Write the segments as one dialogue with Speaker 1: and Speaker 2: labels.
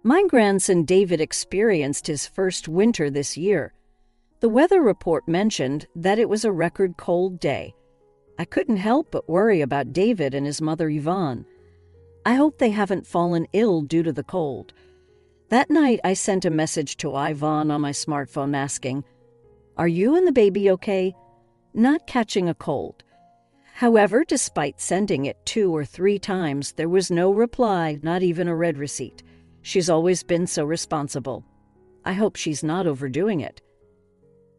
Speaker 1: My grandson David experienced his first winter this year. The weather report mentioned that it was a record cold day. I couldn't help but worry about David and his mother Yvonne. I hope they haven't fallen ill due to the cold. That night, I sent a message to Yvonne on my smartphone asking, "Are you and the baby okay? Not catching a cold?" However, despite sending it 2 or 3 times, there was no reply, not even a read receipt. She's always been so responsible. I hope she's not overdoing it.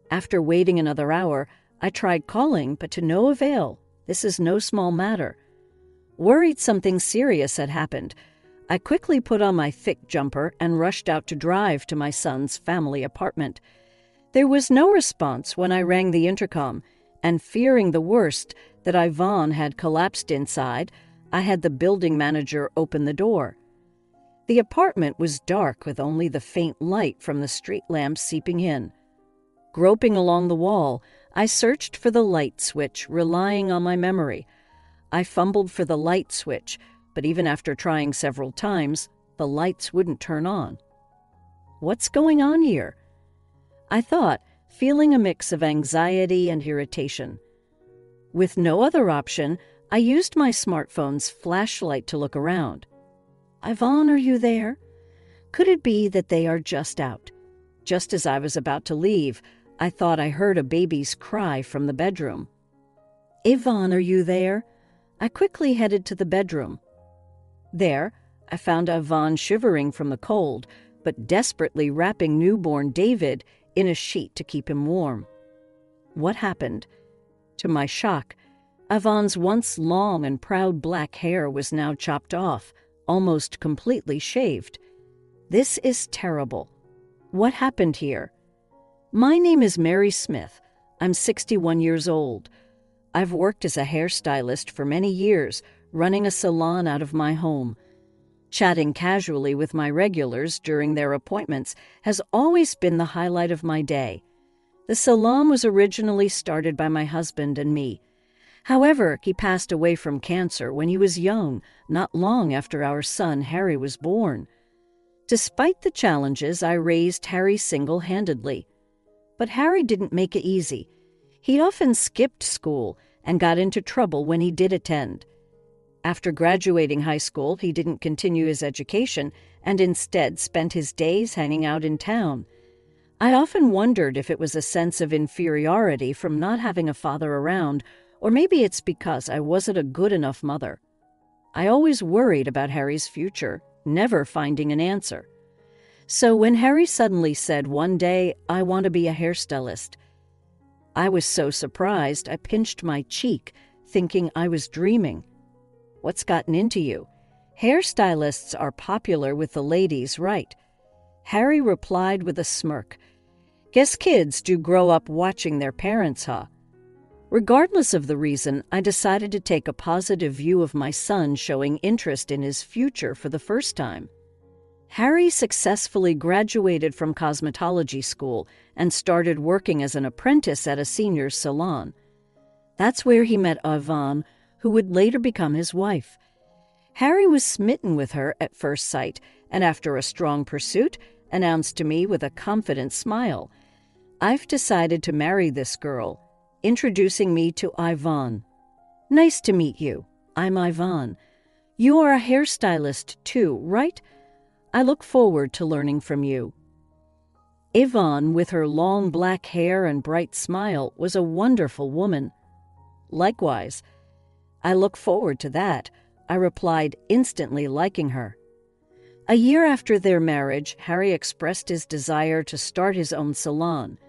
Speaker 1: After waiting another hour, I tried calling, but to no avail. This is no small matter. Worried something serious had happened, I quickly put on my thick jumper and rushed out to drive to my son's family apartment. There was no response when I rang the intercom, and fearing the worst, that Yvonne had collapsed inside, I had the building manager open the door. The apartment was dark with only the faint light from the street lamp seeping in. Groping along the wall, I searched for the light switch, relying on my memory. I fumbled for the light switch, but even after trying several times, the lights wouldn't turn on. What's going on here? I thought, feeling a mix of anxiety and irritation. With no other option, I used my smartphone's flashlight to look around. "Yvonne, are you there?" Could it be that they are just out? Just as I was about to leave, I thought I heard a baby's cry from the bedroom. "Yvonne, are you there?" I quickly headed to the bedroom. There, I found Yvonne shivering from the cold, but desperately wrapping newborn David in a sheet to keep him warm. What happened? To my shock, Yvonne's once long and proud black hair was now chopped off, almost completely shaved. This is terrible. What happened here? My name is Mary Smith. I'm 61 years old. I've worked as a hairstylist for many years, running a salon out of my home. Chatting casually with my regulars during their appointments has always been the highlight of my day. The salon was originally started by my husband and me. However, he passed away from cancer when he was young, not long after our son Harry was born. Despite the challenges, I raised Harry single-handedly. But Harry didn't make it easy. He often skipped school and got into trouble when he did attend. After graduating high school, he didn't continue his education and instead spent his days hanging out in town. I often wondered if it was a sense of inferiority from not having a father around, or maybe it's because I wasn't a good enough mother. I always worried about Harry's future, never finding an answer. So when Harry suddenly said one day, "I want to be a hairstylist," I was so surprised I pinched my cheek, thinking I was dreaming. "What's gotten into you? Hairstylists are popular with the ladies, right?" Harry replied with a smirk. "Guess kids do grow up watching their parents, huh?" Regardless of the reason, I decided to take a positive view of my son showing interest in his future for the first time. Harry successfully graduated from cosmetology school and started working as an apprentice at a senior's salon. That's where he met Yvonne, who would later become his wife. Harry was smitten with her at first sight, and after a strong pursuit, announced to me with a confident smile, "I've decided to marry this girl," introducing me to Yvonne. "Nice to meet you. I'm Yvonne. You are a hairstylist too, right? I look forward to learning from you." Yvonne, with her long black hair and bright smile, was a wonderful woman. "Likewise. I look forward to that," I replied, instantly liking her. A year after their marriage, Harry expressed his desire to start his own salon.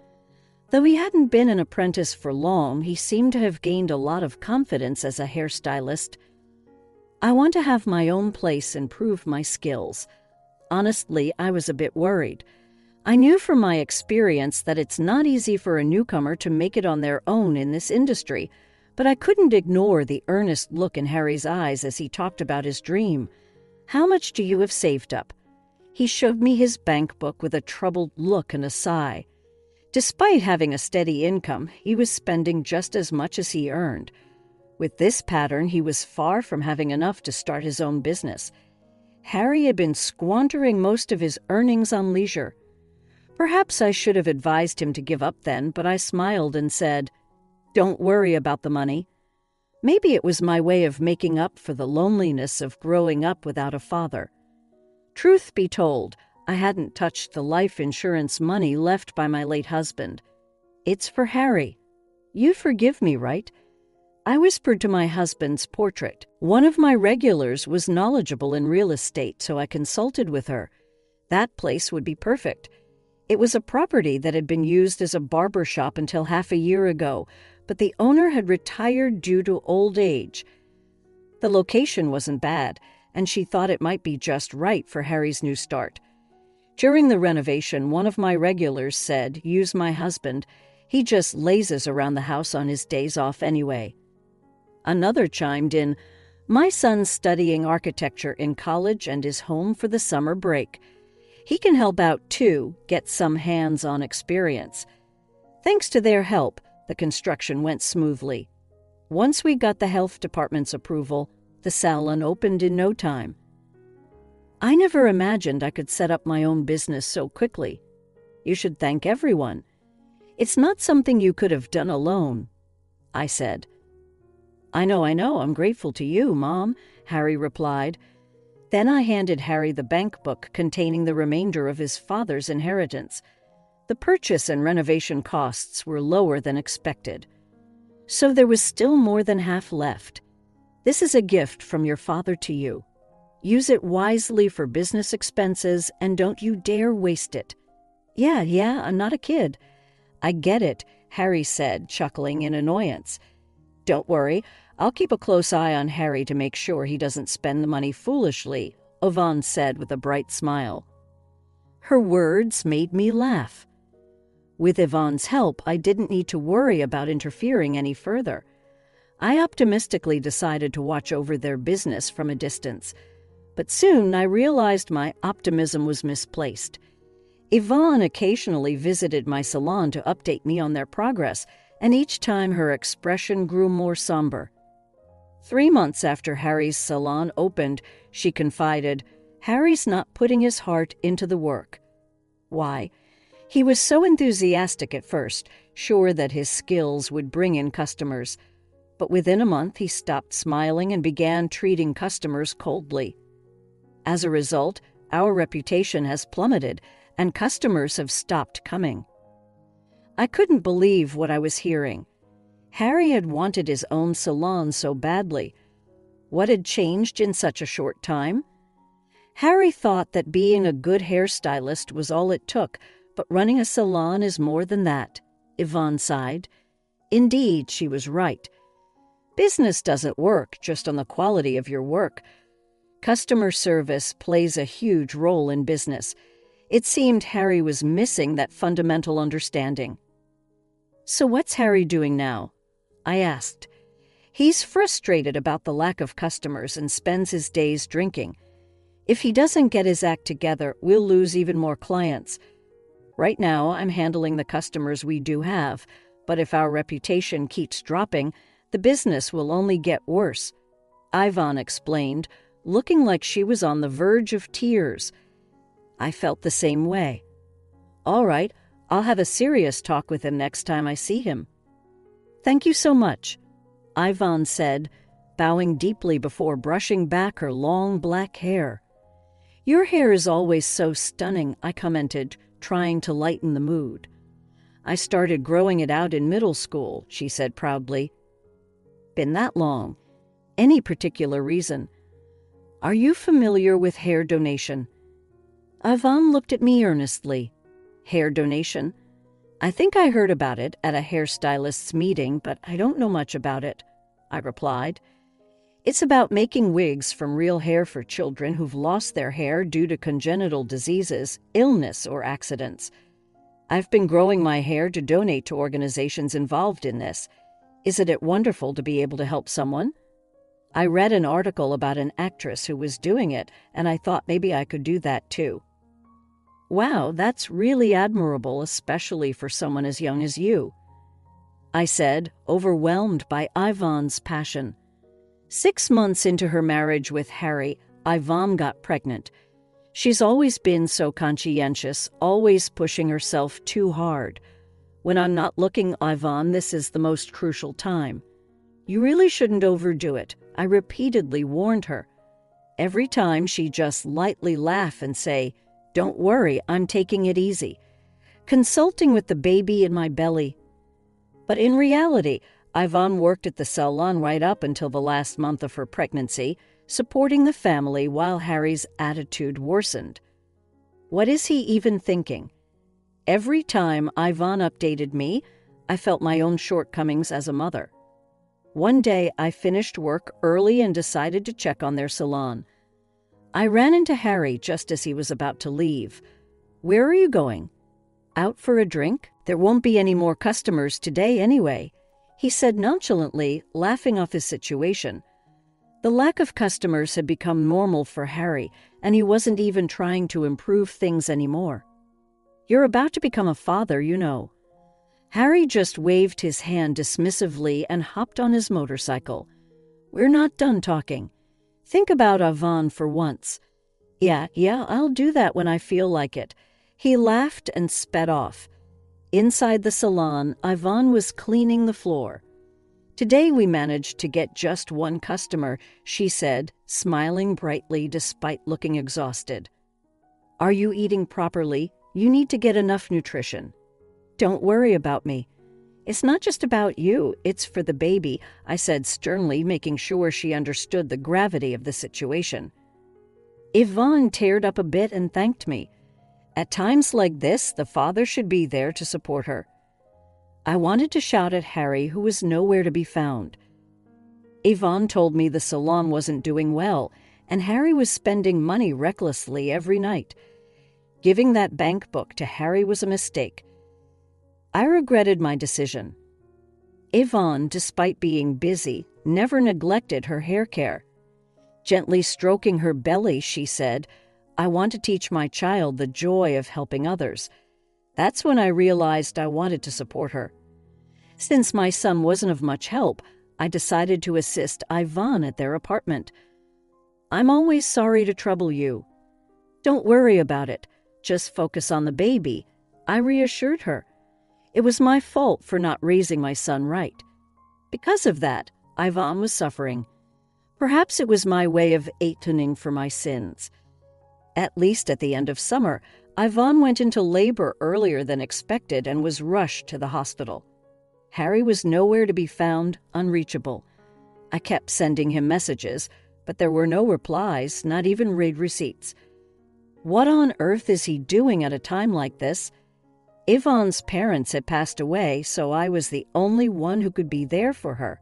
Speaker 1: Though he hadn't been an apprentice for long, he seemed to have gained a lot of confidence as a hairstylist. "I want to have my own place and prove my skills." Honestly, I was a bit worried. I knew from my experience that it's not easy for a newcomer to make it on their own in this industry, but I couldn't ignore the earnest look in Harry's eyes as he talked about his dream. "How much do you have saved up?" He showed me his bank book with a troubled look and a sigh. Despite having a steady income, he was spending just as much as he earned. With this pattern, he was far from having enough to start his own business. Harry had been squandering most of his earnings on leisure. Perhaps I should have advised him to give up then, but I smiled and said, "Don't worry about the money." Maybe it was my way of making up for the loneliness of growing up without a father. Truth be told, I hadn't touched the life insurance money left by my late husband. "It's for Harry. You forgive me, right?" I whispered to my husband's portrait. One of my regulars was knowledgeable in real estate, so I consulted with her. That place would be perfect. It was a property that had been used as a barber shop until half a year ago, but the owner had retired due to old age. The location wasn't bad, and she thought it might be just right for Harry's new start. During the renovation, one of my regulars said, "Use my husband. He just lazes around the house on his days off anyway." Another chimed in, "My son's studying architecture in college and is home for the summer break. He can help out too, get some hands-on experience." Thanks to their help, the construction went smoothly. Once we got the health department's approval, the salon opened in no time. I never imagined I could set up my own business so quickly. You should thank everyone. It's not something you could have done alone, I said. I know, I'm grateful to you, Mom," Harry replied. Then I handed Harry the bank book containing the remainder of his father's inheritance. The purchase and renovation costs were lower than expected. So there was still more than half left. "This is a gift from your father to you. Use it wisely for business expenses and don't you dare waste it." Yeah, I'm not a kid." "I get it," Harry said, chuckling in annoyance. "Don't worry, I'll keep a close eye on Harry to make sure he doesn't spend the money foolishly," Yvonne said with a bright smile. Her words made me laugh. With Yvonne's help, I didn't need to worry about interfering any further. I optimistically decided to watch over their business from a distance. But soon I realized my optimism was misplaced. Yvonne occasionally visited my salon to update me on their progress, and each time her expression grew more somber. 3 months after Harry's salon opened, she confided, "Harry's not putting his heart into the work." Why? He was so enthusiastic at first, sure that his skills would bring in customers. But within a month, he stopped smiling and began treating customers coldly. As a result, our reputation has plummeted, and customers have stopped coming. I couldn't believe what I was hearing. Harry had wanted his own salon so badly. What had changed in such a short time? Harry thought that being a good hairstylist was all it took, but running a salon is more than that, Yvonne sighed. Indeed, she was right. Business doesn't work just on the quality of your work. Customer service plays a huge role in business. It seemed Harry was missing that fundamental understanding. "So what's Harry doing now?" I asked. "He's frustrated about the lack of customers and spends his days drinking. If he doesn't get his act together, we'll lose even more clients. Right now, I'm handling the customers we do have, but if our reputation keeps dropping, the business will only get worse," Yvonne explained, looking like she was on the verge of tears. I felt the same way. "All right, I'll have a serious talk with him next time I see him." "Thank you so much," Yvonne said, bowing deeply before brushing back her long black hair. "Your hair is always so stunning," I commented, trying to lighten the mood. "I started growing it out in middle school," she said proudly. "Been that long? Any particular reason?" "Are you familiar with hair donation?" Yvonne looked at me earnestly. "Hair donation? I think I heard about it at a hairstylist's meeting, but I don't know much about it," I replied. "It's about making wigs from real hair for children who've lost their hair due to congenital diseases, illness, or accidents. I've been growing my hair to donate to organizations involved in this. Isn't it wonderful to be able to help someone?" I read an article about an actress who was doing it, and I thought maybe I could do that too. "Wow, that's really admirable, especially for someone as young as you," I said, overwhelmed by Yvonne's passion. 6 months into her marriage with Harry, Ivan got pregnant. She's always been so conscientious, always pushing herself too hard. When I'm not looking, Ivan, this is the most crucial time. You really shouldn't overdo it. I repeatedly warned her. Every time she'd just lightly laugh and say, "Don't worry, I'm taking it easy. Consulting with the baby in my belly." But in reality, Ivan worked at the salon right up until the last month of her pregnancy, supporting the family while Harry's attitude worsened. What is he even thinking? Every time Ivan updated me, I felt my own shortcomings as a mother. One day, I finished work early and decided to check on their salon. I ran into Harry just as he was about to leave. "Where are you going?" "Out for a drink? There won't be any more customers today anyway," he said nonchalantly, laughing off his situation. The lack of customers had become normal for Harry, and he wasn't even trying to improve things anymore. "You're about to become a father, you know." Harry just waved his hand dismissively and hopped on his motorcycle. "We're not done talking. Think about Ivan for once." Yeah, I'll do that when I feel like it." He laughed and sped off. Inside the salon, Ivan was cleaning the floor. "Today we managed to get just one customer," she said, smiling brightly despite looking exhausted. "Are you eating properly? You need to get enough nutrition." "Don't worry about me. It's not just about you, it's for the baby," I said sternly, making sure she understood the gravity of the situation. Ivan teared up a bit and thanked me. At times like this, the father should be there to support her. I wanted to shout at Harry, who was nowhere to be found. Ivan told me the salon wasn't doing well, and Harry was spending money recklessly every night. Giving that bank book to Harry was a mistake. I regretted my decision. Ivan, despite being busy, never neglected her hair care. Gently stroking her belly, she said, "I want to teach my child the joy of helping others." That's when I realized I wanted to support her. Since my son wasn't of much help, I decided to assist Ivan at their apartment. "I'm always sorry to trouble you." "Don't worry about it. Just focus on the baby," I reassured her. It was my fault for not raising my son right. Because of that, Ivan was suffering. Perhaps it was my way of atoning for my sins. At least at the end of summer, Ivan went into labor earlier than expected and was rushed to the hospital. Harry was nowhere to be found, unreachable. I kept sending him messages, but there were no replies, not even read receipts. What on earth is he doing at a time like this? Ivan's parents had passed away, so I was the only one who could be there for her.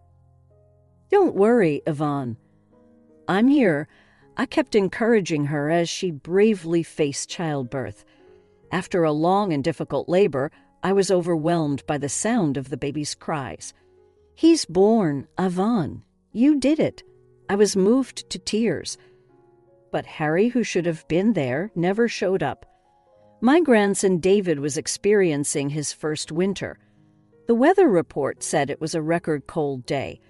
Speaker 1: "Don't worry, Ivan. I'm here." I kept encouraging her as she bravely faced childbirth. After a long and difficult labor, I was overwhelmed by the sound of the baby's cries. "He's born, Ivan. You did it." I was moved to tears. But Harry, who should have been there, never showed up. My grandson David was experiencing his first winter. The weather report said it was a record cold day.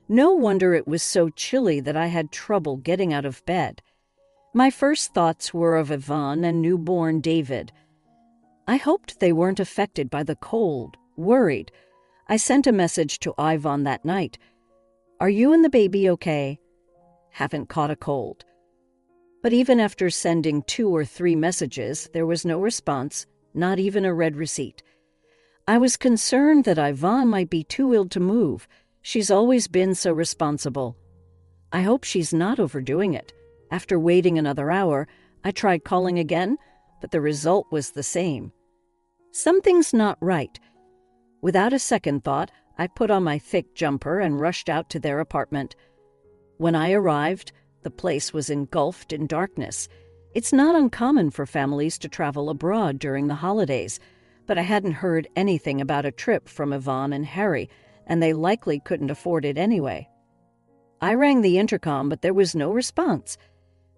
Speaker 1: No wonder it was so chilly that I had trouble getting out of bed. My first thoughts were of Ivan and newborn David. I hoped they weren't affected by the cold. Worried, I sent a message to Ivan that night. "Are you and the baby okay?" "Haven't caught a cold." But even after sending 2 or 3 messages, there was no response, not even a read receipt. I was concerned that Ivan might be too ill to move. She's always been so responsible. I hope she's not overdoing it. After waiting another hour, I tried calling again, but the result was the same. Something's not right. Without a second thought, I put on my thick jumper and rushed out to their apartment. When I arrived, the place was engulfed in darkness. It's not uncommon for families to travel abroad during the holidays, but I hadn't heard anything about a trip from Ivan and Harry, and they likely couldn't afford it anyway. I rang the intercom, but there was no response.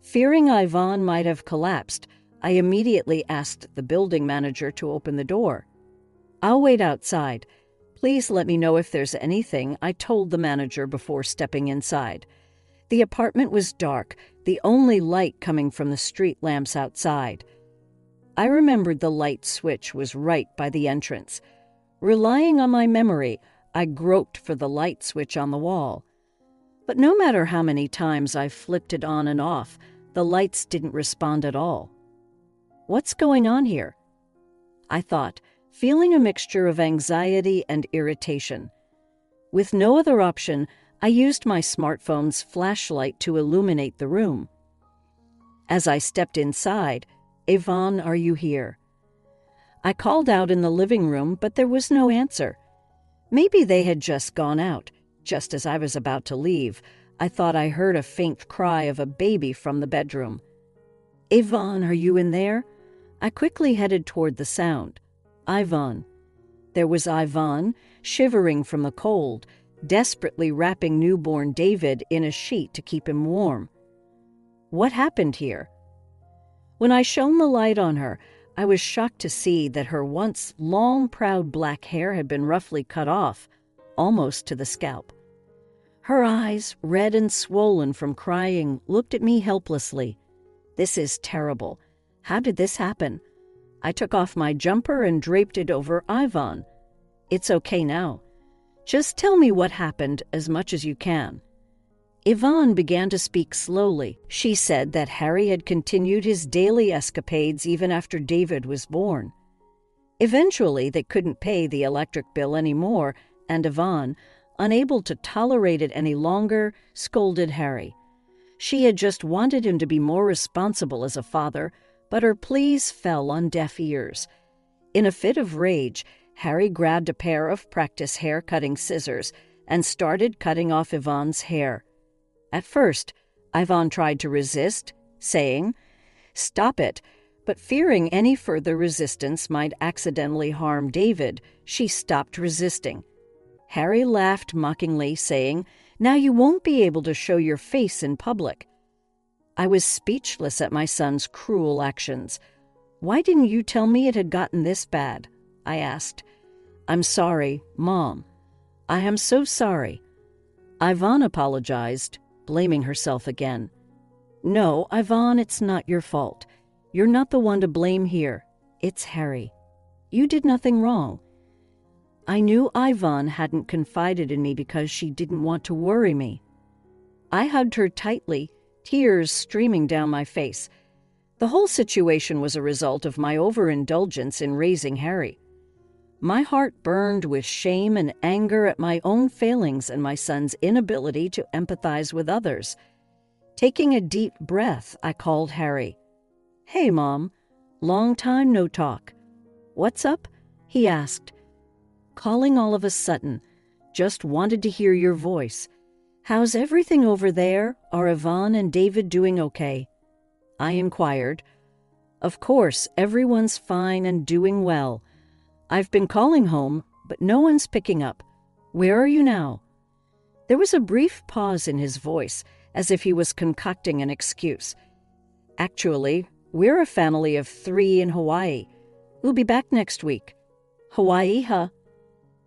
Speaker 1: Fearing Ivan might have collapsed, I immediately asked the building manager to open the door. "I'll wait outside. Please let me know if there's anything," I told the manager before stepping inside. The apartment was dark, the only light coming from the street lamps outside. I remembered the light switch was right by the entrance. Relying on my memory, I groped for the light switch on the wall. But no matter how many times I flipped it on and off, the lights didn't respond at all. What's going on here? I thought, feeling a mixture of anxiety and irritation. With no other option, I used my smartphone's flashlight to illuminate the room. As I stepped inside, "Yvonne, are you here?" I called out in the living room, but there was no answer. Maybe they had just gone out. Just as I was about to leave, I thought I heard a faint cry of a baby from the bedroom. "Yvonne, are you in there?" I quickly headed toward the sound. Yvonne. There was Yvonne, shivering from the cold, desperately wrapping newborn David in a sheet to keep him warm. What happened here? When I shone the light on her, I was shocked to see that her once long, proud black hair had been roughly cut off, almost to the scalp. Her eyes, red and swollen from crying, looked at me helplessly. This is terrible. How did this happen? I took off my jumper and draped it over Yvonne. It's okay now. Just tell me what happened as much as you can. Yvonne began to speak slowly. She said that Harry had continued his daily escapades even after David was born. Eventually, they couldn't pay the electric bill anymore, and Yvonne, unable to tolerate it any longer, scolded Harry. She had just wanted him to be more responsible as a father, but her pleas fell on deaf ears. In a fit of rage, Harry grabbed a pair of practice hair-cutting scissors and started cutting off Yvonne's hair. At first, Yvonne tried to resist, saying, "Stop it," but fearing any further resistance might accidentally harm David, she stopped resisting. Harry laughed mockingly, saying, "Now you won't be able to show your face in public." I was speechless at my son's cruel actions. "Why didn't you tell me it had gotten this bad?" I asked. "I'm sorry, Mom. I am so sorry." Yvonne apologized, blaming herself again. "No, Yvonne, it's not your fault. You're not the one to blame here. It's Harry. You did nothing wrong." I knew Yvonne hadn't confided in me because she didn't want to worry me. I hugged her tightly, tears streaming down my face. The whole situation was a result of my overindulgence in raising Harry. My heart burned with shame and anger at my own failings and my son's inability to empathize with others. Taking a deep breath, I called Harry. "Hey, Mom. Long time no talk." "What's up?" he asked. "Calling all of a sudden. Just wanted to hear your voice. How's everything over there? Are Yvonne and David doing okay?" I inquired. "Of course, everyone's fine and doing well. I've been calling home, but no one's picking up. Where are you now?" There was a brief pause in his voice, as if he was concocting an excuse. "Actually, we're a family of 3 in Hawaii. We'll be back next week." "Hawaii, huh?"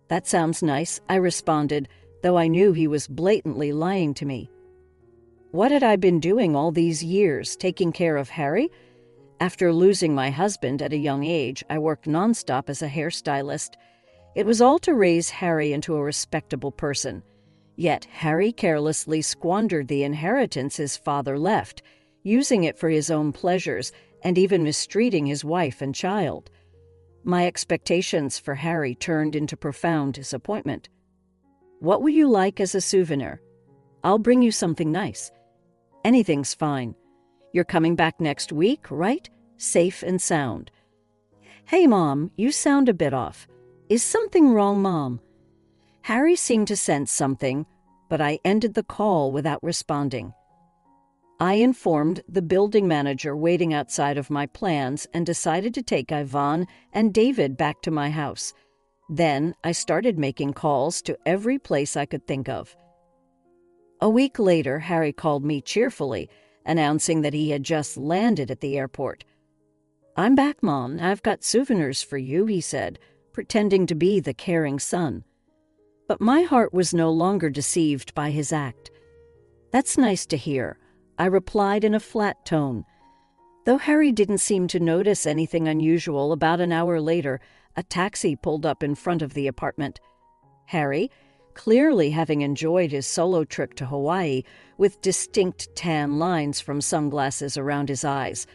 Speaker 1: "That sounds nice," I responded, though I knew he was blatantly lying to me. What had I been doing all these years, taking care of Harry? After losing my husband at a young age, I worked nonstop as a hairstylist. It was all to raise Harry into a respectable person. Yet Harry carelessly squandered the inheritance his father left, using it for his own pleasures and even mistreating his wife and child. My expectations for Harry turned into profound disappointment. "What would you like as a souvenir? I'll bring you something nice." "Anything's fine. You're coming back next week, right? Safe and sound." "Hey, Mom, you sound a bit off. Is something wrong, Mom?" Harry seemed to sense something, but I ended the call without responding. I informed the building manager waiting outside of my plans and decided to take Yvonne and David back to my house. Then I started making calls to every place I could think of. A week later, Harry called me cheerfully, announcing that he had just landed at the airport. "I'm back, Mom. I've got souvenirs for you," he said, pretending to be the caring son. But my heart was no longer deceived by his act. "That's nice to hear," I replied in a flat tone. Though Harry didn't seem to notice anything unusual, about an hour later, a taxi pulled up in front of the apartment. Harry, clearly having enjoyed his solo trip to Hawaii with distinct tan lines from sunglasses around his eyes,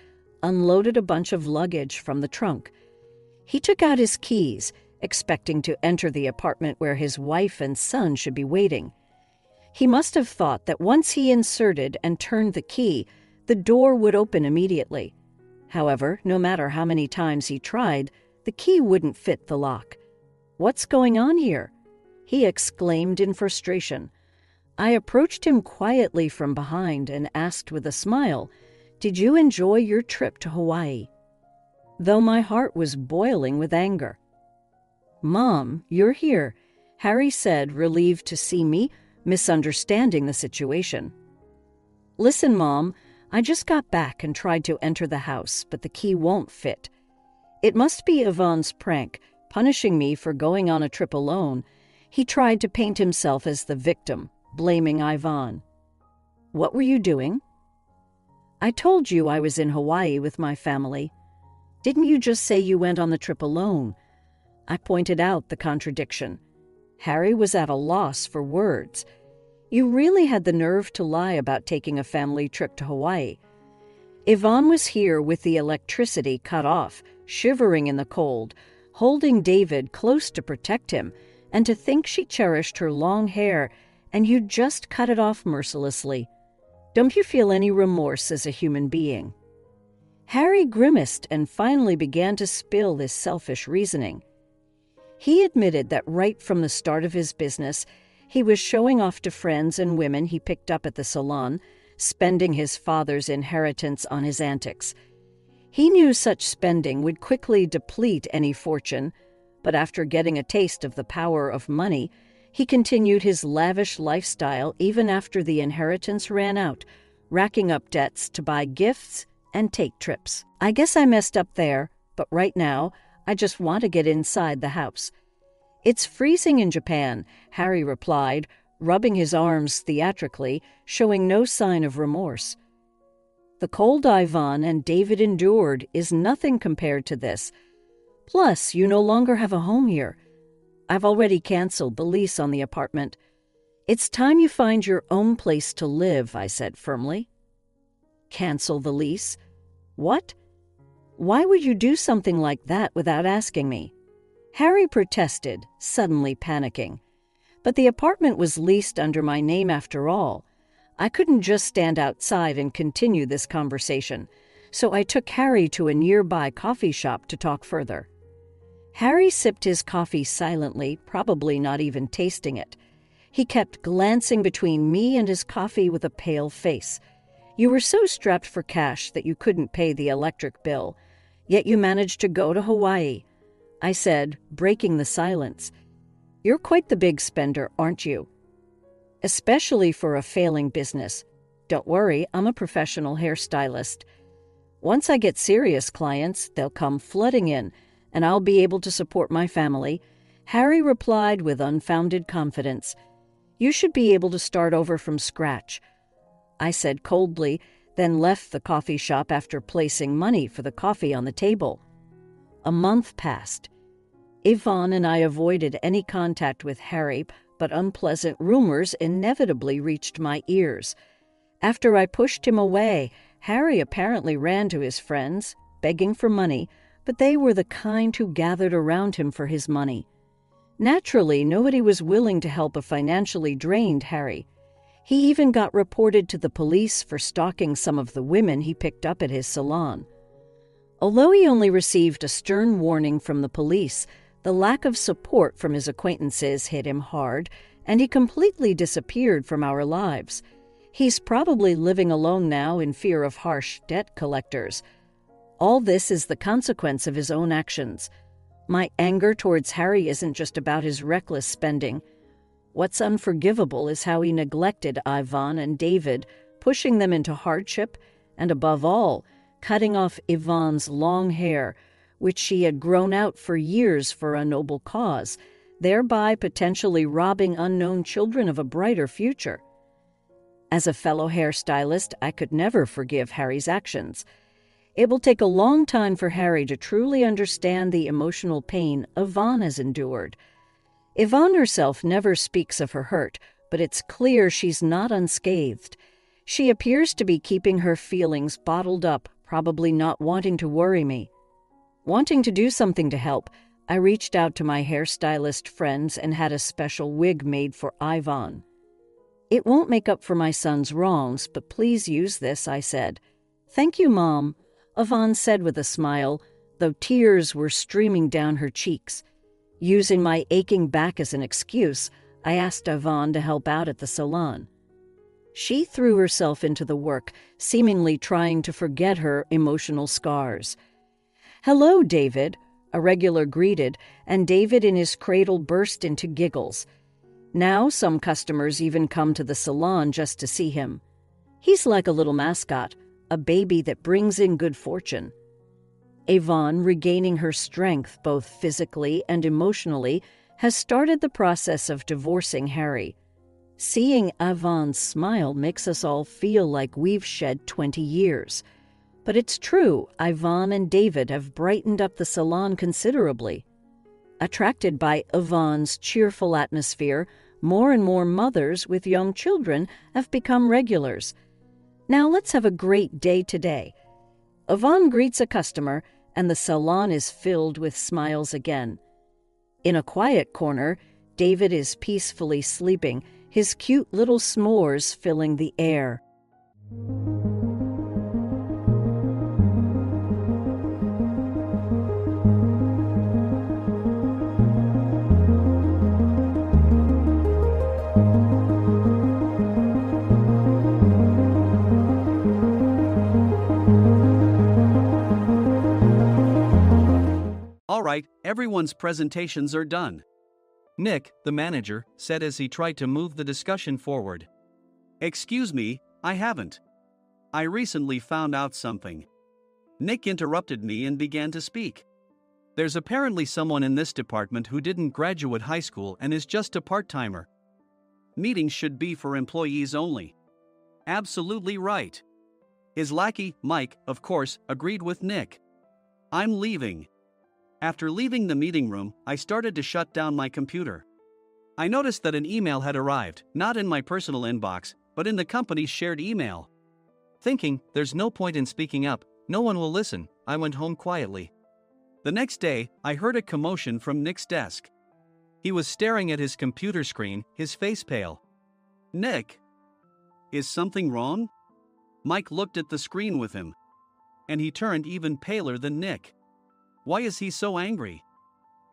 Speaker 1: unloaded a bunch of luggage from the trunk. He took out his keys, expecting to enter the apartment where his wife and son should be waiting. He must have thought that once he inserted and turned the key, the door would open immediately. However, no matter how many times he tried, the key wouldn't fit the lock. "What's going on here?" he exclaimed in frustration. I approached him quietly from behind and asked with a smile, "Did you enjoy your trip to Hawaii?" Though my heart was boiling with anger. "Mom, you're here," Harry said, relieved to see me, misunderstanding the situation. "Listen, Mom, I just got back and tried to enter the house, but the key won't fit. It must be Yvonne's prank, punishing me for going on a trip alone." He tried to paint himself as the victim, blaming Yvonne. "What were you doing?" "I told you I was in Hawaii with my family. Didn't you just say you went on the trip alone?" I pointed out the contradiction. Harry was at a loss for words. "You really had the nerve to lie about taking a family trip to Hawaii." Yvonne was here with the electricity cut off, shivering in the cold, holding David close to protect him, and to think she cherished her long hair, and you just cut it off mercilessly. Don't you feel any remorse as a human being?" Harry grimaced and finally began to spill this selfish reasoning. He admitted that right from the start of his business, he was showing off to friends and women he picked up at the salon, spending his father's inheritance on his antics. He knew such spending would quickly deplete any fortune, but after getting a taste of the power of money, he continued his lavish lifestyle even after the inheritance ran out, racking up debts to buy gifts and take trips. "I guess I messed up there, but right now, I just want to get inside the house." "It's freezing in Japan," Harry replied, rubbing his arms theatrically, showing no sign of remorse. "The cold Yvonne and David endured is nothing compared to this. Plus, you no longer have a home here. I've already canceled the lease on the apartment. It's time you find your own place to live," I said firmly. "Cancel the lease? What? Why would you do something like that without asking me?" Harry protested, suddenly panicking. But the apartment was leased under my name after all. I couldn't just stand outside and continue this conversation, so I took Harry to a nearby coffee shop to talk further. Harry sipped his coffee silently, probably not even tasting it. He kept glancing between me and his coffee with a pale face. "You were so strapped for cash that you couldn't pay the electric bill, yet you managed to go to Hawaii," I said, breaking the silence. "You're quite the big spender, aren't you? Especially for a failing business. Don't worry, I'm a professional hairstylist. Once I get serious clients, they'll come flooding in, and I'll be able to support my family," Harry replied with unfounded confidence. "You should be able to start over from scratch," I said coldly, then left the coffee shop after placing money for the coffee on the table. A month passed. Yvonne and I avoided any contact with Harry, but unpleasant rumors inevitably reached my ears. After I pushed him away, Harry apparently ran to his friends, begging for money, but they were the kind who gathered around him for his money. Naturally, nobody was willing to help a financially drained Harry. He even got reported to the police for stalking some of the women he picked up at his salon. Although he only received a stern warning from the police, the lack of support from his acquaintances hit him hard, and he completely disappeared from our lives. He's probably living alone now in fear of harsh debt collectors. All this is the consequence of his own actions. My anger towards Harry isn't just about his reckless spending. What's unforgivable is how he neglected Yvonne and David, pushing them into hardship, and above all, cutting off Yvonne's long hair, which she had grown out for years for a noble cause, thereby potentially robbing unknown children of a brighter future. As a fellow hairstylist, I could never forgive Harry's actions. It will take a long time for Harry to truly understand the emotional pain Yvonne has endured. Yvonne herself never speaks of her hurt, but it's clear she's not unscathed. She appears to be keeping her feelings bottled up, probably not wanting to worry me. Wanting to do something to help, I reached out to my hairstylist friends and had a special wig made for Yvonne. "It won't make up for my son's wrongs, but please use this," I said. "Thank you, Mom," Yvonne said with a smile, though tears were streaming down her cheeks. Using my aching back as an excuse, I asked Yvonne to help out at the salon. She threw herself into the work, seemingly trying to forget her emotional scars. "Hello, David," a regular greeted, and David in his cradle burst into giggles. Now some customers even come to the salon just to see him. He's like a little mascot, a baby that brings in good fortune. Yvonne, regaining her strength both physically and emotionally, has started the process of divorcing Harry. Seeing Yvonne's smile makes us all feel like we've shed 20 years. But it's true, Yvonne and David have brightened up the salon considerably. Attracted by Yvonne's cheerful atmosphere, more and more mothers with young children have become regulars. Now let's have a great day today. Yvonne greets a customer, and the salon is filled with smiles again. In a quiet corner, David is peacefully sleeping, his cute little s'mores filling the air.
Speaker 2: All right, everyone's presentations are done. Nick, the manager, said as he tried to move the discussion forward. Excuse me, I haven't. I recently found out something. Nick interrupted me and began to speak. There's apparently someone in this department who didn't graduate high school and is just a part-timer. Meetings should be for employees only. Absolutely right. His lackey, Mike, of course, agreed with Nick. I'm leaving. After leaving the meeting room, I started to shut down my computer. I noticed that an email had arrived, not in my personal inbox, but in the company's shared email. Thinking, there's no point in speaking up, no one will listen, I went home quietly. The next day, I heard a commotion from Nick's desk. He was staring at his computer screen, his face pale. Nick! Is something wrong? Mike looked at the screen with him. And he turned even paler than Nick. Why is he so angry?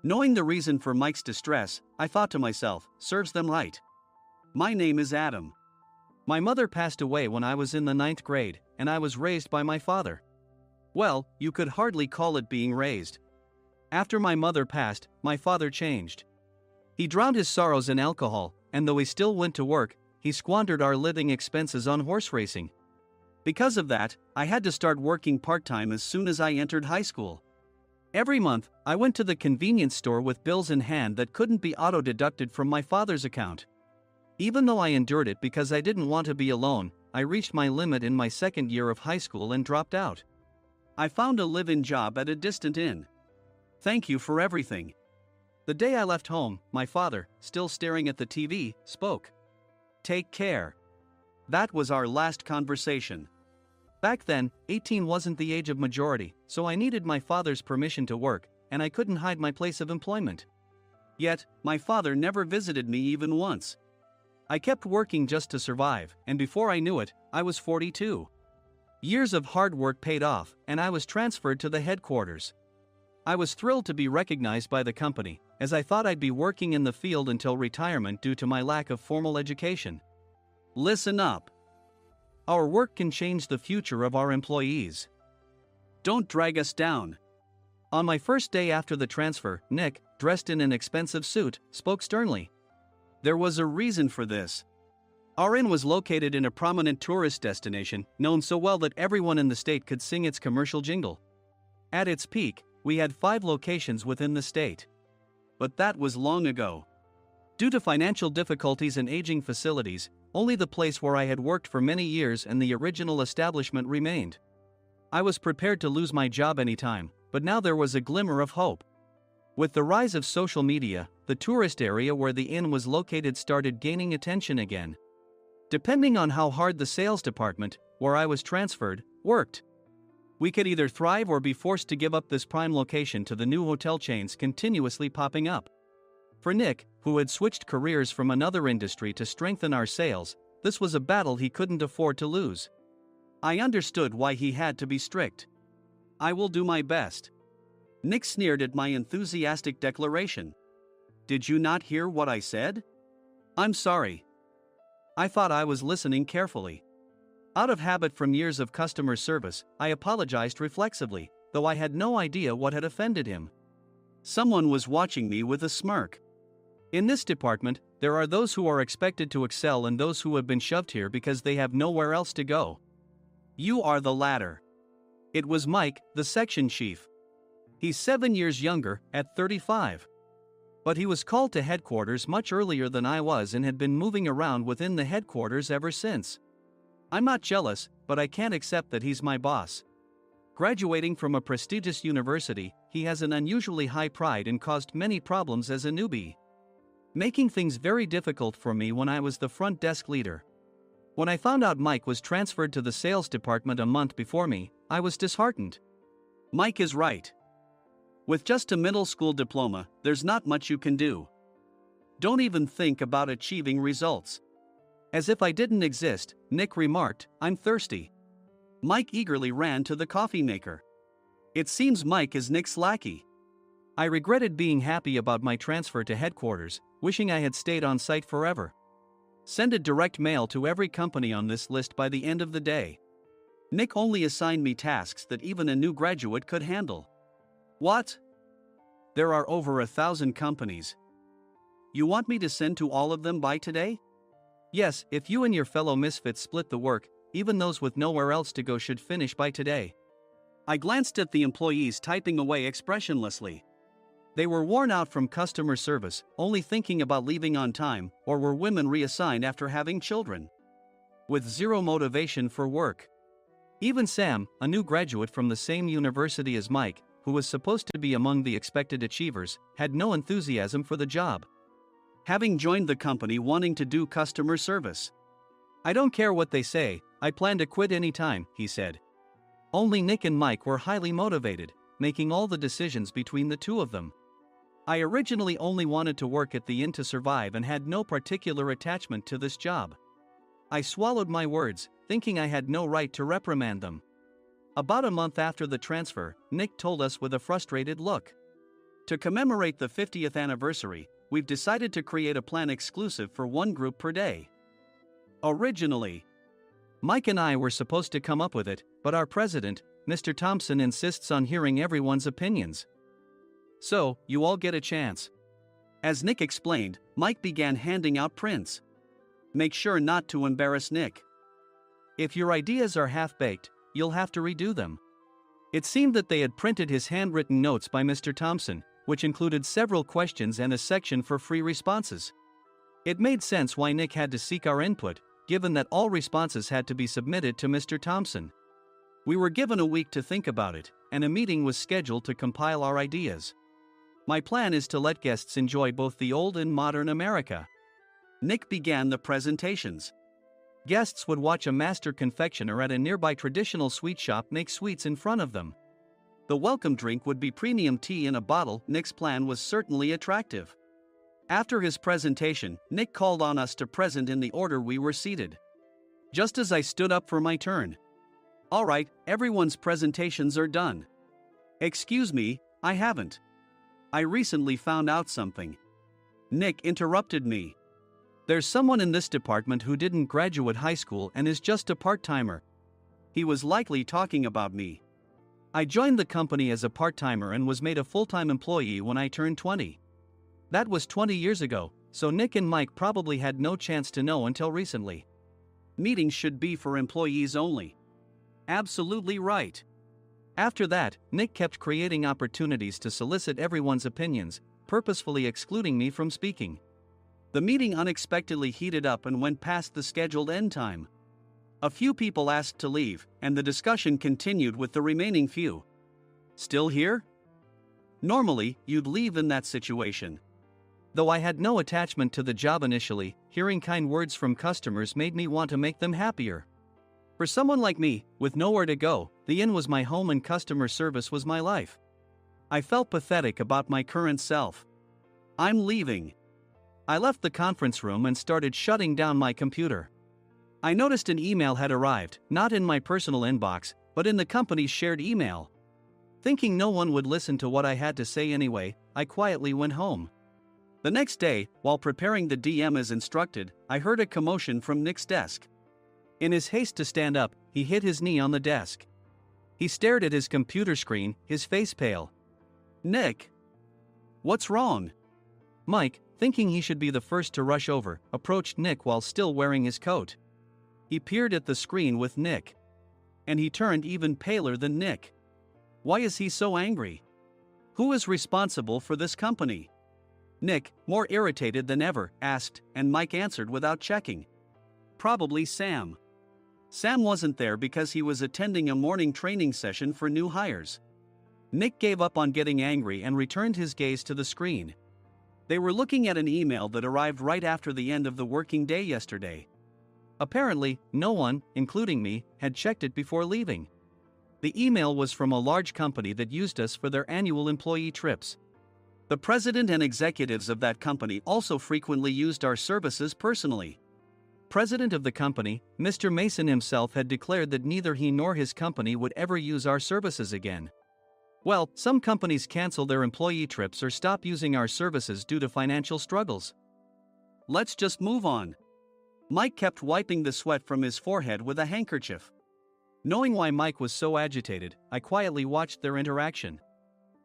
Speaker 2: Knowing the reason for Mike's distress, I thought to myself, serves them right. My name is Adam. My mother passed away when I was in the 9th grade, and I was raised by my father. Well, you could hardly call it being raised. After my mother passed, my father changed. He drowned his sorrows in alcohol, and though he still went to work, he squandered our living expenses on horse racing. Because of that, I had to start working part-time as soon as I entered high school. Every month, I went to the convenience store with bills in hand that couldn't be auto-deducted from my father's account. Even though I endured it because I didn't want to be alone, I reached my limit in my second year of high school and dropped out. I found a live-in job at a distant inn. Thank you for everything. The day I left home, my father, still staring at the TV, spoke. Take care. That was our last conversation. Back then, 18 wasn't the age of majority, so I needed my father's permission to work, and I couldn't hide my place of employment. Yet, my father never visited me even once. I kept working just to survive, and before I knew it, I was 42. Years of hard work paid off, and I was transferred to the headquarters. I was thrilled to be recognized by the company, as I thought I'd be working in the field until retirement due to my lack of formal education. Listen up. Our work can change the future of our employees. Don't drag us down. On my first day after the transfer, Nick, dressed in an expensive suit, spoke sternly. There was a reason for this. Our inn was located in a prominent tourist destination, known so well that everyone in the state could sing its commercial jingle. At its peak, we had 5 locations within the state. But that was long ago. Due to financial difficulties and aging facilities, only the place where I had worked for many years and the original establishment remained. I was prepared to lose my job anytime, but now there was a glimmer of hope. With the rise of social media, the tourist area where the inn was located started gaining attention again. Depending on how hard the sales department, where I was transferred, worked, we could either thrive or be forced to give up this prime location to the new hotel chains continuously popping up. For Nick, who had switched careers from another industry to strengthen our sales, this was a battle he couldn't afford to lose. I understood why he had to be strict. "I will do my best." Nick sneered at my enthusiastic declaration. "Did you not hear what I said?" "I'm sorry." I thought I was listening carefully. Out of habit from years of customer service, I apologized reflexively, though I had no idea what had offended him. Someone was watching me with a smirk. In this department, there are those who are expected to excel and those who have been shoved here because they have nowhere else to go. You are the latter. It was Mike, the section chief. He's 7 years younger, at 35. But he was called to headquarters much earlier than I was and had been moving around within the headquarters ever since. I'm not jealous, but I can't accept that he's my boss. Graduating from a prestigious university, he has an unusually high pride and caused many problems as a newbie, making things very difficult for me when I was the front desk leader. When I found out Mike was transferred to the sales department a month before me, I was disheartened. Mike is right. With just a middle school diploma, there's not much you can do. Don't even think about achieving results. As if I didn't exist, Nick remarked, "I'm thirsty." Mike eagerly ran to the coffee maker. It seems Mike is Nick's lackey. I regretted being happy about my transfer to headquarters, wishing I had stayed on site forever. Send a direct mail to every company on this list by the end of the day. Nick only assigned me tasks that even a new graduate could handle. What? There are over 1,000 companies. You want me to send to all of them by today? Yes, if you and your fellow misfits split the work, even those with nowhere else to go should finish by today. I glanced at the employees typing away expressionlessly. They were worn out from customer service, only thinking about leaving on time, or were women reassigned after having children, with zero motivation for work. Even Sam, a new graduate from the same university as Mike, who was supposed to be among the expected achievers, had no enthusiasm for the job, having joined the company wanting to do customer service. "I don't care what they say, I plan to quit anytime," he said. Only Nick and Mike were highly motivated, making all the decisions between the two of them. I originally only wanted to work at the inn to survive and had no particular attachment to this job. I swallowed my words, thinking I had no right to reprimand them. About a month after the transfer, Nick told us with a frustrated look, "To commemorate the 50th anniversary, we've decided to create a plan exclusive for one group per day." Originally, Mike and I were supposed to come up with it, but our president, Mr. Thompson, insists on hearing everyone's opinions. "So, you all get a chance." As Nick explained, Mike began handing out prints. "Make sure not to embarrass Nick. If your ideas are half-baked, you'll have to redo them." It seemed that they had printed his handwritten notes by Mr. Thompson, which included several questions and a section for free responses. It made sense why Nick had to seek our input, given that all responses had to be submitted to Mr. Thompson. We were given a week to think about it, and a meeting was scheduled to compile our ideas. My plan is to let guests enjoy both the old and modern America. Nick began the presentations. Guests would watch a master confectioner at a nearby traditional sweet shop make sweets in front of them. The welcome drink would be premium tea in a bottle. Nick's plan was certainly attractive. After his presentation, Nick called on us to present in the order we were seated. Just as I stood up for my turn. "All right, everyone's presentations are done." "Excuse me, I haven't. I recently found out something." Nick interrupted me. "There's someone in this department who didn't graduate high school and is just a part-timer." He was likely talking about me. I joined the company as a part-timer and was made a full-time employee when I turned 20. That was 20 years ago, so Nick and Mike probably had no chance to know until recently. Meetings should be for employees only. Absolutely right. After that, Nick kept creating opportunities to solicit everyone's opinions, purposefully excluding me from speaking. The meeting unexpectedly heated up and went past the scheduled end time. A few people asked to leave, and the discussion continued with the remaining few. Still here? Normally, you'd leave in that situation. Though I had no attachment to the job initially, hearing kind words from customers made me want to make them happier. For someone like me, with nowhere to go, the inn was my home and customer service was my life. I felt pathetic about my current self. I'm leaving. I left the conference room and started shutting down my computer. I noticed an email had arrived, not in my personal inbox, but in the company's shared email. Thinking no one would listen to what I had to say anyway, I quietly went home. The next day, while preparing the DM as instructed, I heard a commotion from Nick's desk. In his haste to stand up, he hit his knee on the desk. He stared at his computer screen, his face pale. "Nick! What's wrong?" Mike, thinking he should be the first to rush over, approached Nick while still wearing his coat. He peered at the screen with Nick. And he turned even paler than Nick. Why is he so angry? Who is responsible for this company? Nick, more irritated than ever, asked, and Mike answered without checking. Probably Sam. Sam wasn't there because he was attending a morning training session for new hires. Nick gave up on getting angry and returned his gaze to the screen. They were looking at an email that arrived right after the end of the working day yesterday. Apparently, no one, including me, had checked it before leaving. The email was from a large company that used us for their annual employee trips. The president and executives of that company also frequently used our services personally. President of the company, Mr. Mason himself, had declared that neither he nor his company would ever use our services again. Well, some companies cancel their employee trips or stop using our services due to financial struggles. Let's just move on. Mike kept wiping the sweat from his forehead with a handkerchief. Knowing why Mike was so agitated, I quietly watched their interaction.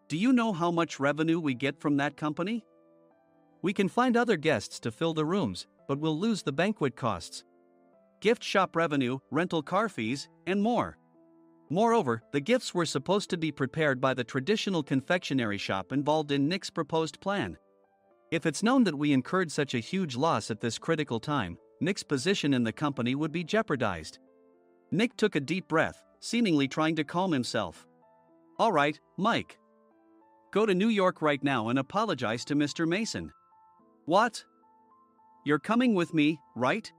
Speaker 2: Do you know how much revenue we get from that company? We can find other guests to fill the rooms, but we'll lose the banquet costs, gift shop revenue, rental car fees, and more. Moreover, the gifts were supposed to be prepared by the traditional confectionery shop involved in Nick's proposed plan. If it's known that we incurred such a huge loss at this critical time, Nick's position in the company would be jeopardized. Nick took a deep breath, seemingly trying to calm himself. All right, Mike. Go to New York right now and apologize to Mr. Mason. What? You're coming with me, right?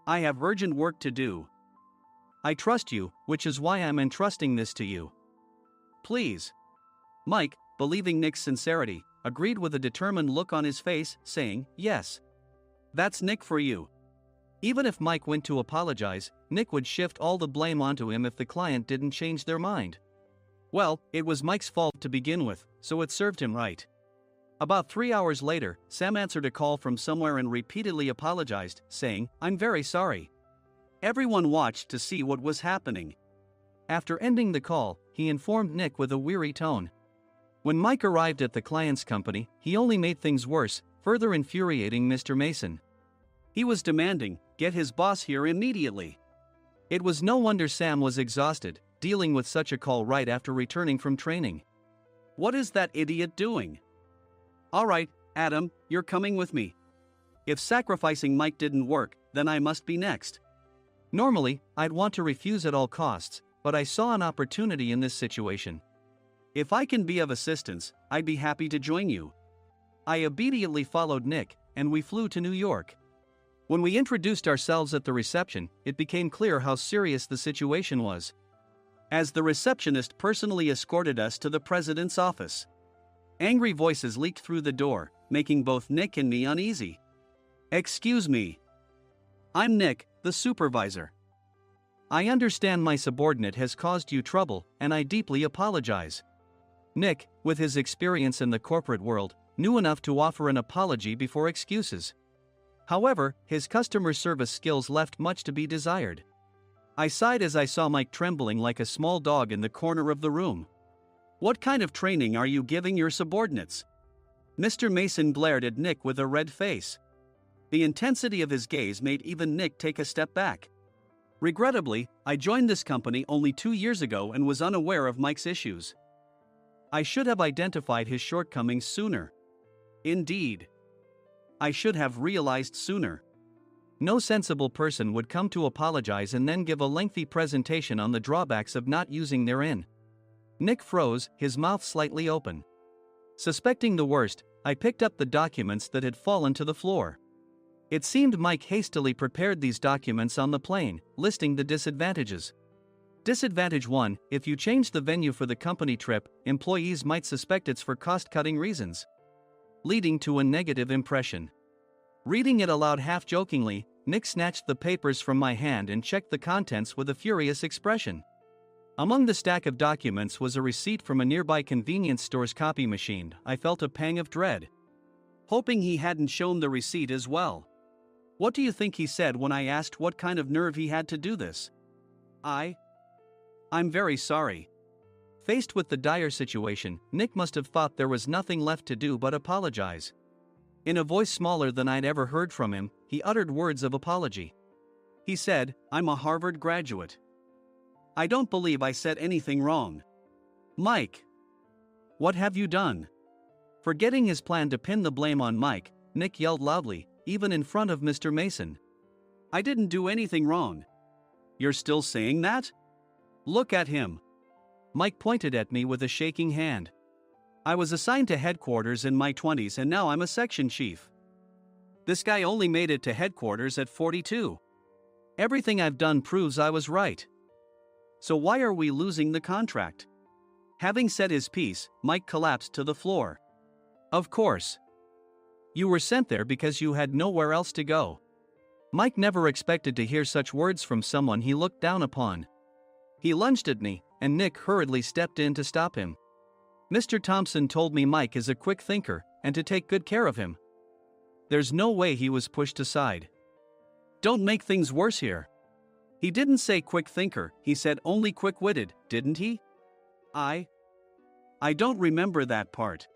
Speaker 2: I have urgent work to do. I trust you, which is why I'm entrusting this to you. Please. Mike, believing Nick's sincerity, agreed with a determined look on his face, saying, yes. That's Nick for you. Even if Mike went to apologize, Nick would shift all the blame onto him if the client didn't change their mind. Well, it was Mike's fault to begin with, so it served him right. About 3 hours later, Sam answered a call from somewhere and repeatedly apologized, saying, I'm very sorry. Everyone watched to see what was happening. After ending the call, he informed Nick with a weary tone. When Mike arrived at the client's company, he only made things worse, further infuriating Mr. Mason. He was demanding, get his boss here immediately. It was no wonder Sam was exhausted, dealing with such a call right after returning from training. What is that idiot doing? All right, Adam, you're coming with me. If sacrificing Mike didn't work, then I must be next. Normally, I'd want to refuse at all costs, but I saw an opportunity in this situation. If I can be of assistance, I'd be happy to join you. I immediately followed Nick, and we flew to New York. When we introduced ourselves at the reception, it became clear how serious the situation was. As the receptionist personally escorted us to the president's office. Angry voices leaked through the door, making both Nick and me uneasy. Excuse me. I'm Nick, the supervisor. I understand my subordinate has caused you trouble, and I deeply apologize. Nick, with his experience in the corporate world, knew enough to offer an apology before excuses. However, his customer service skills left much to be desired. I sighed as I saw Mike trembling like a small dog in the corner of the room. What kind of training are you giving your subordinates? Mr. Mason glared at Nick with a red face. The intensity of his gaze made even Nick take a step back. Regrettably, I joined this company only 2 years ago and was unaware of Mike's issues. I should have identified his shortcomings sooner. Indeed. I should have realized sooner. No sensible person would come to apologize and then give a lengthy presentation on the drawbacks of not using their in. Nick froze, his mouth slightly open. Suspecting the worst, I picked up the documents that had fallen to the floor. It seemed Mike hastily prepared these documents on the plane, listing the disadvantages. Disadvantage 1: if you change the venue for the company trip, employees might suspect it's for cost-cutting reasons, leading to a negative impression. Reading it aloud half-jokingly, Nick snatched the papers from my hand and checked the contents with a furious expression. Among the stack of documents was a receipt from a nearby convenience store's copy machine. I felt a pang of dread, hoping he hadn't shown the receipt as well. What do you think he said when I asked what kind of nerve he had to do this? I'm very sorry. Faced with the dire situation, Nick must have thought there was nothing left to do but apologize. In a voice smaller than I'd ever heard from him, he uttered words of apology. He said, "I'm a Harvard graduate. I don't believe I said anything wrong." Mike! What have you done? Forgetting his plan to pin the blame on Mike, Nick yelled loudly, even in front of Mr. Mason. "I didn't do anything wrong." "You're still saying that? Look at him." Mike pointed at me with a shaking hand. "I was assigned to headquarters in my 20s and now I'm a section chief. This guy only made it to headquarters at 42. Everything I've done proves I was right. So why are we losing the contract?" Having said his piece, Mike collapsed to the floor. "Of course. You were sent there because you had nowhere else to go." Mike never expected to hear such words from someone he looked down upon. He lunged at me, and Nick hurriedly stepped in to stop him. "Mr. Thompson told me Mike is a quick thinker, and to take good care of him." There's no way he was pushed aside. "Don't make things worse here. He didn't say quick thinker, he said only quick-witted, didn't he?" I don't remember that part.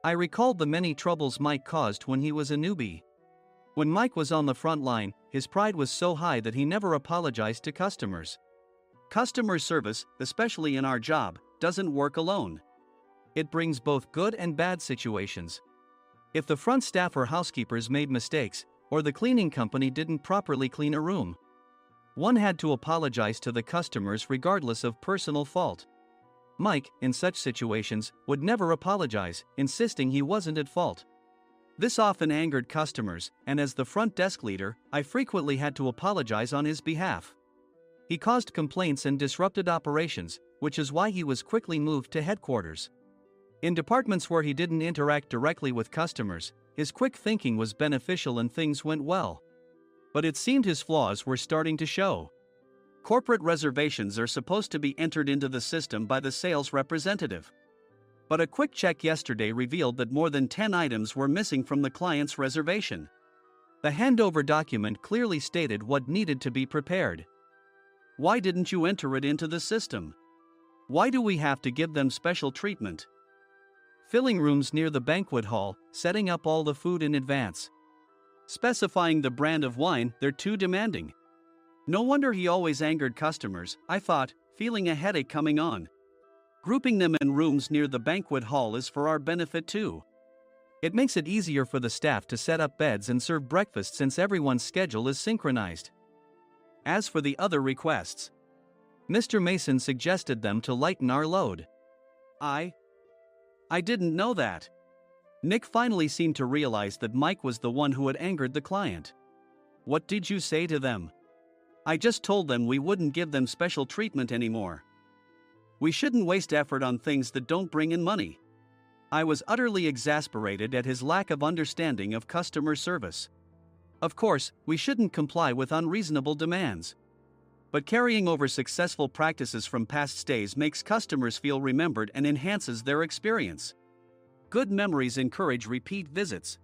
Speaker 2: I recalled the many troubles Mike caused when he was a newbie. When Mike was on the front line, his pride was so high that he never apologized to customers. Customer service, especially in our job, doesn't work alone. It brings both good and bad situations. If the front staff or housekeepers made mistakes, or the cleaning company didn't properly clean a room, one had to apologize to the customers regardless of personal fault. Mike, in such situations, would never apologize, insisting he wasn't at fault. This often angered customers, and as the front desk leader, I frequently had to apologize on his behalf. He caused complaints and disrupted operations, which is why he was quickly moved to headquarters. In departments where he didn't interact directly with customers, his quick thinking was beneficial and things went well. But it seemed his flaws were starting to show. Corporate reservations are supposed to be entered into the system by the sales representative. But a quick check yesterday revealed that more than 10 items were missing from the client's reservation. The handover document clearly stated what needed to be prepared. Why didn't you enter it into the system? Why do we have to give them special treatment? Filling rooms near the banquet hall, setting up all the food in advance. Specifying the brand of wine, they're too demanding. No wonder he always angered customers, I thought, feeling a headache coming on. Grouping them in rooms near the banquet hall is for our benefit too. It makes it easier for the staff to set up beds and serve breakfast since everyone's schedule is synchronized. As for the other requests, Mr. Mason suggested them to lighten our load. I didn't know that. Nick finally seemed to realize that Mike was the one who had angered the client. What did you say to them? I just told them we wouldn't give them special treatment anymore. We shouldn't waste effort on things that don't bring in money. I was utterly exasperated at his lack of understanding of customer service. Of course, we shouldn't comply with unreasonable demands. But carrying over successful practices from past stays makes customers feel remembered and enhances their experience. Good memories encourage repeat visits.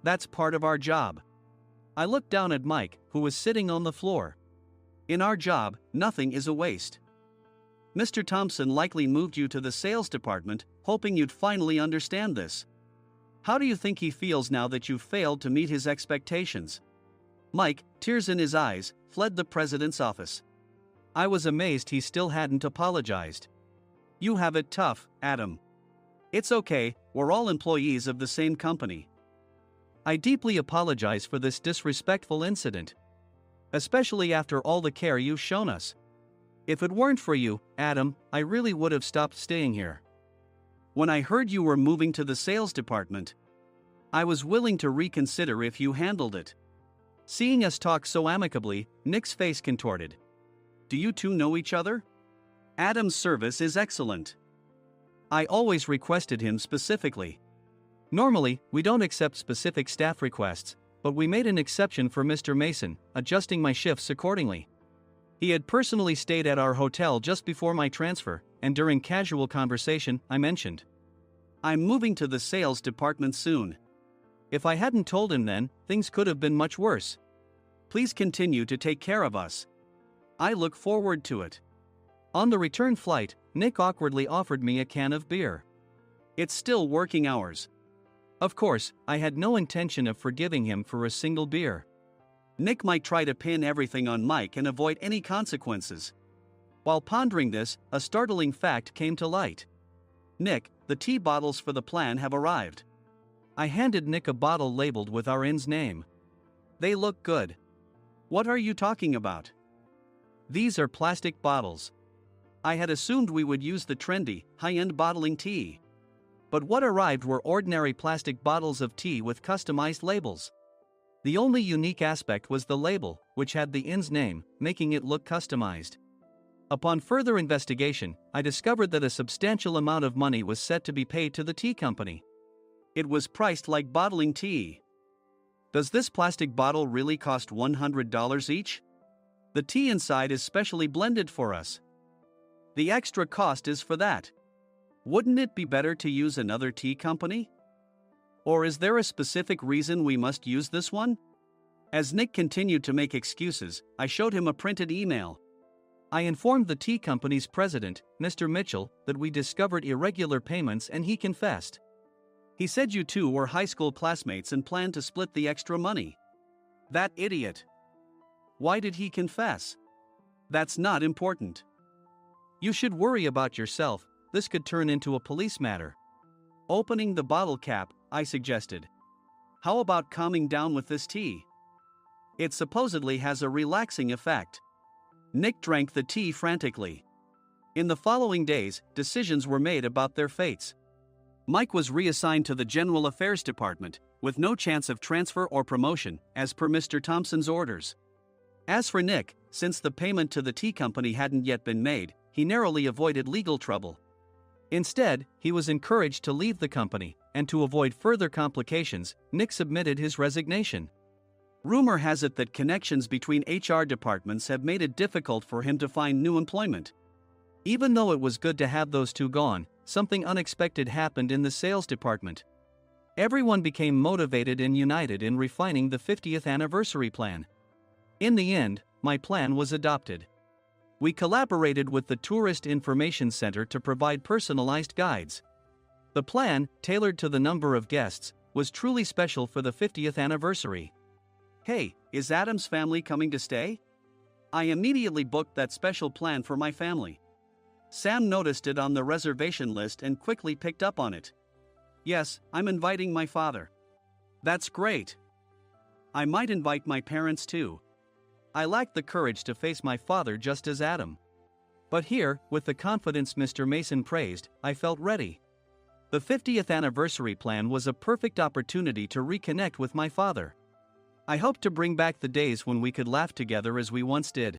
Speaker 2: That's part of our job. I looked down at Mike, who was sitting on the floor. In our job, nothing is a waste. Mr. Thompson likely moved you to the sales department, hoping you'd finally understand this. How do you think he feels now that you've failed to meet his expectations? Mike, tears in his eyes, fled the president's office. I was amazed he still hadn't apologized. You have it tough, Adam. It's okay, we're all employees of the same company. I deeply apologize for this disrespectful incident. Especially after all the care you've shown us. If it weren't for you, Adam, I really would have stopped staying here. When I heard you were moving to the sales department, I was willing to reconsider if you handled it. Seeing us talk so amicably, Nick's face contorted. Do you two know each other? Adam's service is excellent. I always requested him specifically. Normally, we don't accept specific staff requests, but we made an exception for Mr. Mason, adjusting my shifts accordingly. He had personally stayed at our hotel just before my transfer, and during casual conversation, I mentioned, I'm moving to the sales department soon. If I hadn't told him then, things could have been much worse. Please continue to take care of us. I look forward to it. On the return flight, Nick awkwardly offered me a can of beer. It's still working hours. Of course, I had no intention of forgiving him for a single beer. Nick might try to pin everything on Mike and avoid any consequences. While pondering this, a startling fact came to light. Nick, the tea bottles for the plan have arrived. I handed Nick a bottle labeled with our inn's name. They look good. What are you talking about? These are plastic bottles. I had assumed we would use the trendy, high-end bottling tea. But what arrived were ordinary plastic bottles of tea with customized labels. The only unique aspect was the label, which had the inn's name, making it look customized. Upon further investigation, I discovered that a substantial amount of money was set to be paid to the tea company. It was priced like bottling tea. Does this plastic bottle really cost $100 each? The tea inside is specially blended for us. The extra cost is for that. Wouldn't it be better to use another tea company? Or is there a specific reason we must use this one? As Nick continued to make excuses, I showed him a printed email. I informed the tea company's president, Mr. Mitchell, that we discovered irregular payments and he confessed. He said you two were high school classmates and planned to split the extra money. That idiot. Why did he confess? That's not important. You should worry about yourself. This could turn into a police matter. Opening the bottle cap, I suggested. How about calming down with this tea? It supposedly has a relaxing effect. Nick drank the tea frantically. In the following days, decisions were made about their fates. Mike was reassigned to the General Affairs Department, with no chance of transfer or promotion, as per Mr. Thompson's orders. As for Nick, since the payment to the tea company hadn't yet been made, he narrowly avoided legal trouble. Instead, he was encouraged to leave the company, and to avoid further complications, Nick submitted his resignation. Rumor has it that connections between HR departments have made it difficult for him to find new employment. Even though it was good to have those two gone, something unexpected happened in the sales department. Everyone became motivated and united in refining the 50th anniversary plan. In the end, my plan was adopted. We collaborated with the Tourist Information Center to provide personalized guides. The plan, tailored to the number of guests, was truly special for the 50th anniversary. Hey, is Adam's family coming to stay? I immediately booked that special plan for my family. Sam noticed it on the reservation list and quickly picked up on it. Yes, I'm inviting my father. That's great. I might invite my parents too. I lacked the courage to face my father just as Adam. But here, with the confidence Mr. Mason praised, I felt ready. The 50th anniversary plan was a perfect opportunity to reconnect with my father. I hoped to bring back the days when we could laugh together as we once did.